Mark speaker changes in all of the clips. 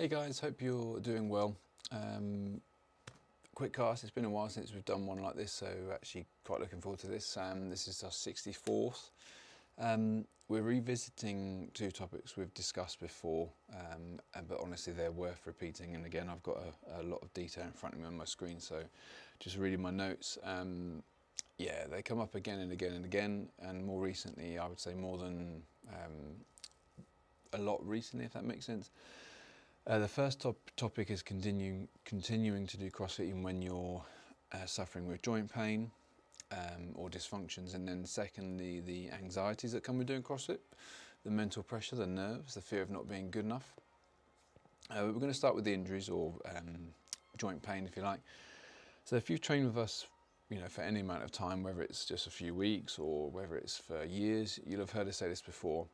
Speaker 1: Hey guys, hope you're doing well. Quickcast, it's been a while since we've done one like this, so actually quite looking forward to this. This is our 64th. We're revisiting two topics we've discussed before, but honestly they're worth repeating. And again, I've got a lot of detail in front of me on my screen, so just reading my notes. Yeah, they come up again and again and again, and more recently, I would say more than a lot recently, if that makes sense. The first topic is continuing to do CrossFit even when you're suffering with joint pain or dysfunctions, and then secondly, the anxieties that come with doing CrossFit, the mental pressure, the nerves, the fear of not being good enough. We're going to start with the injuries or joint pain, if you like. So if you've trained with us, for any amount of time, whether it's just a few weeks or whether it's for years, you'll have heard us say this before.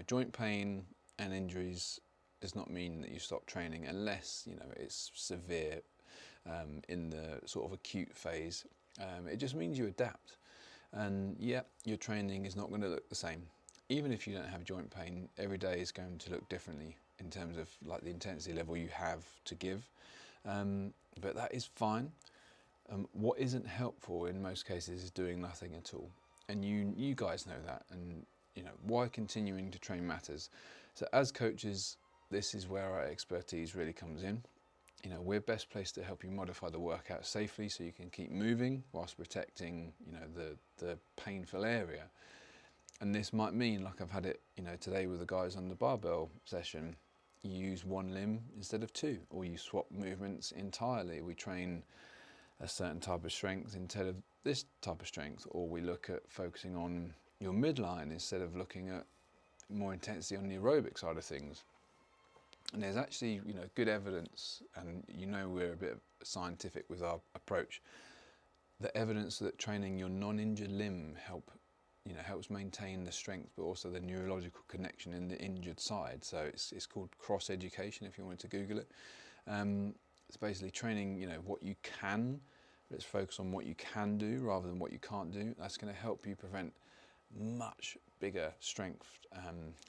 Speaker 1: Joint pain and injuries does not mean that you stop training unless it's severe in the sort of acute phase. It just means you adapt, and yeah, your training is not going to look the same. Even if you don't have joint pain, every day is going to look differently in terms of like the intensity level you have to give, but that is fine. What isn't helpful in most cases is doing nothing at all, and you guys know that, and why continuing to train matters. So as coaches, this is where our expertise really comes in. We're best placed to help you modify the workout safely so you can keep moving whilst protecting, the painful area. And this might mean, like I've had it, today with the guys on the barbell session, you use one limb instead of two, or you swap movements entirely. We train a certain type of strength instead of this type of strength, or we look at focusing on your midline instead of looking at more intensity on the aerobic side of things. And there's actually, good evidence, and we're a bit scientific with our approach. The evidence that training your non-injured limb helps maintain the strength, but also the neurological connection in the injured side. So it's called cross education, if you wanted to Google it. It's basically training, what you can. Let's focus on what you can do rather than what you can't do. That's going to help you prevent much bigger strength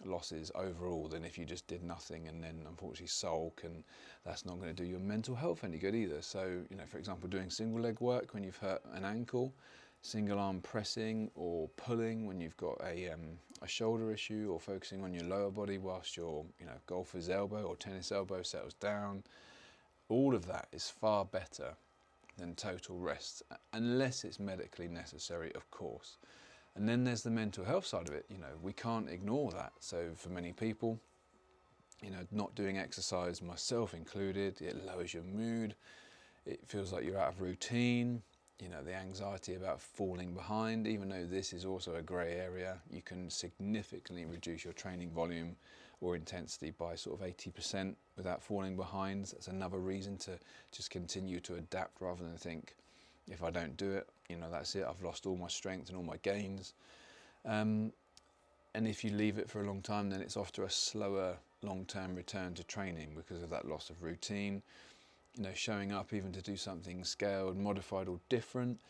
Speaker 1: losses overall than if you just did nothing and then unfortunately sulk, and that's not going to do your mental health any good either. So for example, doing single leg work when you've hurt an ankle, single arm pressing or pulling when you've got a shoulder issue, or focusing on your lower body whilst your golfer's elbow or tennis elbow settles down, all of that is far better than total rest, unless it's medically necessary, of course. And then there's the mental health side of it. We can't ignore that. So for many people, not doing exercise, myself included, it lowers your mood. It feels like you're out of routine. The anxiety about falling behind, even though this is also a grey area, you can significantly reduce your training volume or intensity by sort of 80% without falling behind. That's another reason to just continue to adapt rather than think, if I don't do it, that's it, I've lost all my strength and all my gains. And if you leave it for a long time, then it's off to a slower long-term return to training because of that loss of routine. Showing up even to do something scaled, modified or different,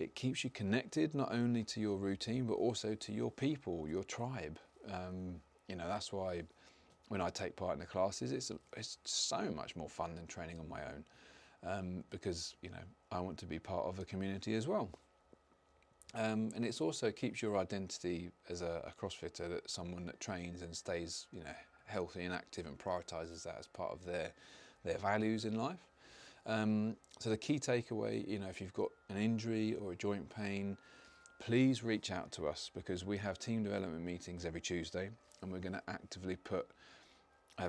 Speaker 1: it keeps you connected not only to your routine but also to your people, your tribe. That's why when I take part in the classes, it's so much more fun than training on my own, because I want to be part of a community as well. And it's also keeps your identity as a CrossFitter, that someone that trains and stays healthy and active and prioritises that as part of their values in life. So the key takeaway, if you've got an injury or a joint pain, please reach out to us, because we have team development meetings every Tuesday, and we're going to actively put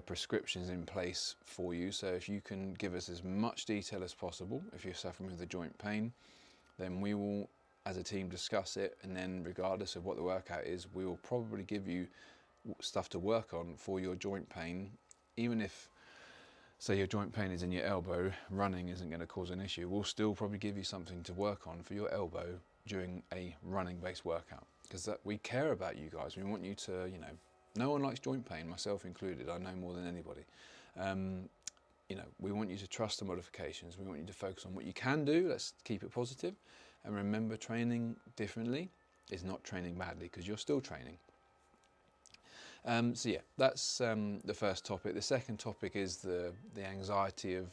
Speaker 1: prescriptions in place for you. So if you can give us as much detail as possible, if you're suffering with the joint pain, then we will, as a team, discuss it, and then regardless of what the workout is, we will probably give you stuff to work on for your joint pain. Even if, say, your joint pain is in your elbow, running isn't going to cause an issue, we'll still probably give you something to work on for your elbow during a running based workout, because that we care about you guys. We want you to, no one likes joint pain, myself included, I know more than anybody. We want you to trust the modifications. We want you to focus on what you can do. Let's keep it positive. And remember, training differently is not training badly, because you're still training. So yeah, that's the first topic. The second topic is the anxiety of,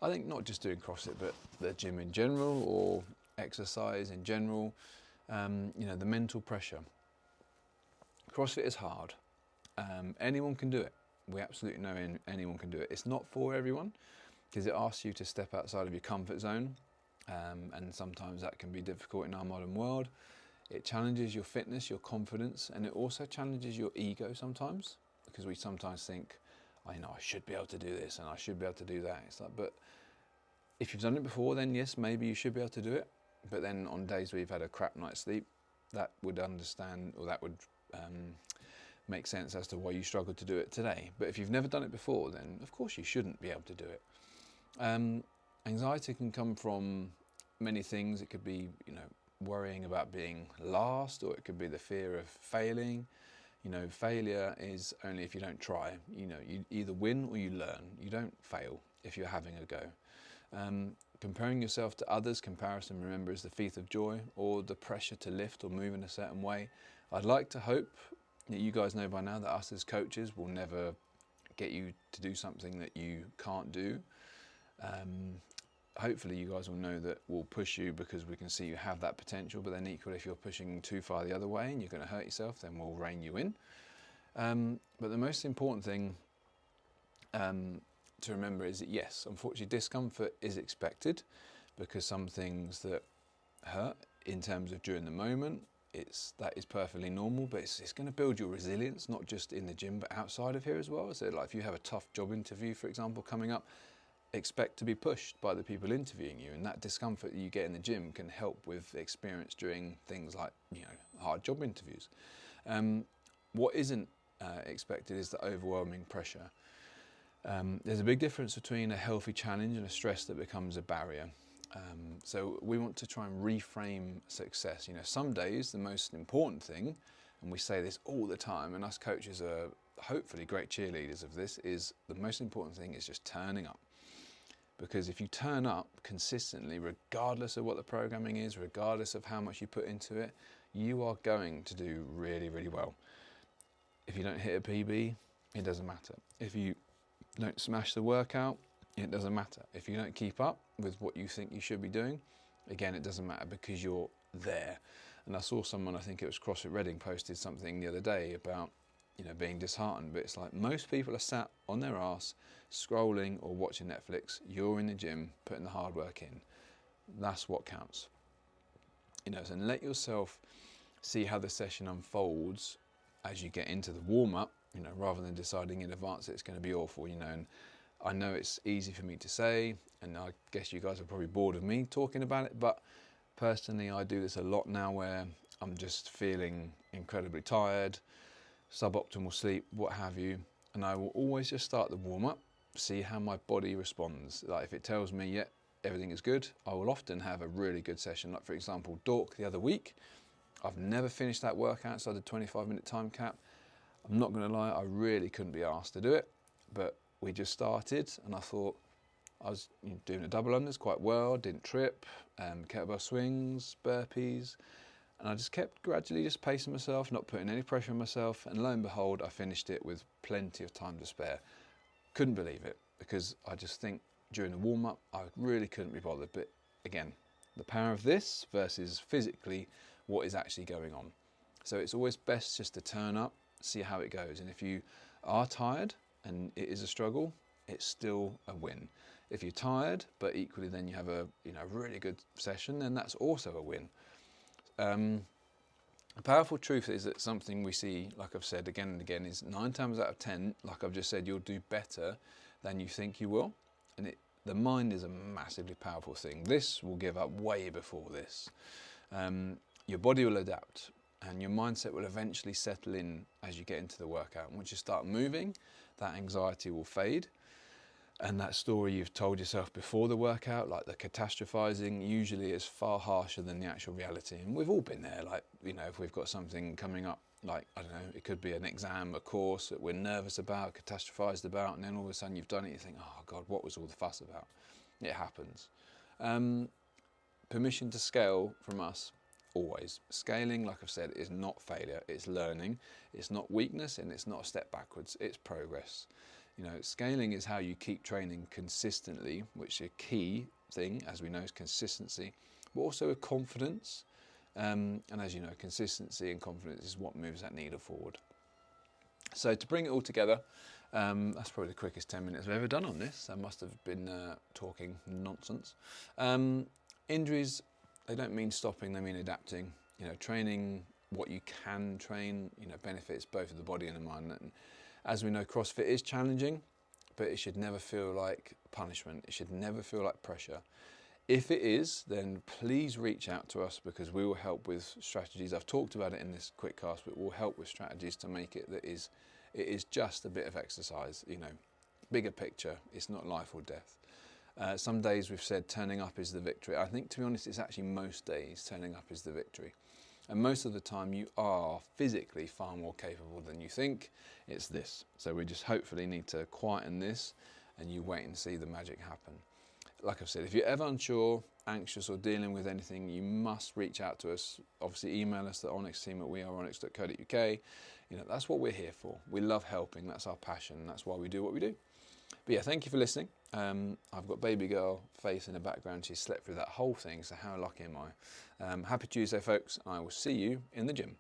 Speaker 1: I think, not just doing CrossFit, but the gym in general or exercise in general. The mental pressure. CrossFit is hard. Anyone can do it. We absolutely know anyone can do it. It's not for everyone because it asks you to step outside of your comfort zone, and sometimes that can be difficult in our modern world. It challenges your fitness, your confidence, and it also challenges your ego sometimes, because we sometimes think, I should be able to do this and I should be able to do that. It's like, but if you've done it before, then yes, maybe you should be able to do it. But then on days where you've had a crap night's sleep, that would make sense as to why you struggle to do it today. But if you've never done it before, then of course you shouldn't be able to do it. Anxiety can come from many things. It could be, worrying about being last, or it could be the fear of failing. Failure is only if you don't try. You either win or you learn. You don't fail if you're having a go. Comparing yourself to others, comparison, remember, is the thief of joy, or the pressure to lift or move in a certain way. I'd like to hope that you guys know by now that us as coaches will never get you to do something that you can't do. Hopefully you guys will know that we'll push you because we can see you have that potential, but then equally, if you're pushing too far the other way and you're going to hurt yourself, then we'll rein you in. But the most important thing to remember is that yes, unfortunately discomfort is expected, because some things that hurt in terms of during the moment, that is perfectly normal, but it's going to build your resilience, not just in the gym, but outside of here as well. So like if you have a tough job interview, for example, coming up, expect to be pushed by the people interviewing you, and that discomfort that you get in the gym can help with experience during things like hard job interviews. What isn't expected is the overwhelming pressure. There's a big difference between a healthy challenge and a stress that becomes a barrier. So we want to try and reframe success. Some days the most important thing, and we say this all the time, and us coaches are hopefully great cheerleaders of this, is the most important thing is just turning up. Because if you turn up consistently, regardless of what the programming is, regardless of how much you put into it, you are going to do really, really well. If you don't hit a PB, it doesn't matter. If you don't smash the workout, it doesn't matter. If you don't keep up with what you think you should be doing, again, it doesn't matter, because you're there. And I saw someone, I think it was CrossFit Reading, posted something the other day about being disheartened, but it's like most people are sat on their ass scrolling or watching Netflix. You're in the gym putting the hard work in. That's what counts. So let yourself see how the session unfolds as you get into the warm-up, rather than deciding in advance that it's going to be awful, and I know it's easy for me to say, and I guess you guys are probably bored of me talking about it, but personally I do this a lot now where I'm just feeling incredibly tired, suboptimal sleep, what have you, and I will always just start the warm-up, see how my body responds. Like if it tells me, yeah, everything is good, I will often have a really good session. Like for example, Dork the other week, I've never finished that workout, so I did a 25-minute time cap. I'm not going to lie, I really couldn't be asked to do it, but we just started, and I thought I was doing a double unders quite well, didn't trip, kettlebell swings, burpees, and I just kept gradually just pacing myself, not putting any pressure on myself, and lo and behold, I finished it with plenty of time to spare. Couldn't believe it, because I just think during the warm-up, I really couldn't be bothered. But again, the power of this versus physically what is actually going on. So it's always best just to turn up, see how it goes. And if you are tired and it is a struggle, it's still a win. If you're tired, but equally then you have a really good session, then that's also a win. The powerful truth is that something we see, like I've said again and again, is 9 times out of 10, like I've just said, you'll do better than you think you will. And the mind is a massively powerful thing. This will give up way before this. Your body will adapt, and your mindset will eventually settle in as you get into the workout. And once you start moving, that anxiety will fade. And that story you've told yourself before the workout, like the catastrophizing, usually is far harsher than the actual reality. And we've all been there, like, if we've got something coming up, like, I don't know, it could be an exam, a course that we're nervous about, catastrophized about, and then all of a sudden you've done it, you think, oh God, what was all the fuss about? It happens. Permission to scale from us always. Scaling, like I've said, is not failure, it's learning. It's not weakness, and it's not a step backwards, it's progress. You know, scaling is how you keep training consistently, which a key thing, as we know, is consistency, but also a confidence. And as you know, consistency and confidence is what moves that needle forward. So to bring it all together, that's probably the quickest 10 minutes I've ever done on this. I must have been talking nonsense. Injuries, they don't mean stopping, they mean adapting. You know, training what you can train, you know, benefits both of the body and the mind. And as we know, CrossFit is challenging, but it should never feel like punishment. It should never feel like pressure. If it is, then please reach out to us, because we will help with strategies. I've talked about it in this Quickcast, but we'll help with strategies to make it that it is just a bit of exercise, you know, bigger picture. It's not life or death. Some days we've said turning up is the victory. I think, to be honest, it's actually most days turning up is the victory. And most of the time you are physically far more capable than you think. It's this. So we just hopefully need to quieten this, and you wait and see the magic happen. Like I've said, if you're ever unsure, anxious, or dealing with anything, you must reach out to us. Obviously, email us at onyxteam at weareonyx.co.uk. You know, that's what we're here for. We love helping. That's our passion. That's why we do what we do. But yeah, thank you for listening. I've got baby girl face in the background. She slept through that whole thing, so how lucky am I? Happy Tuesday, folks. I will see you in the gym.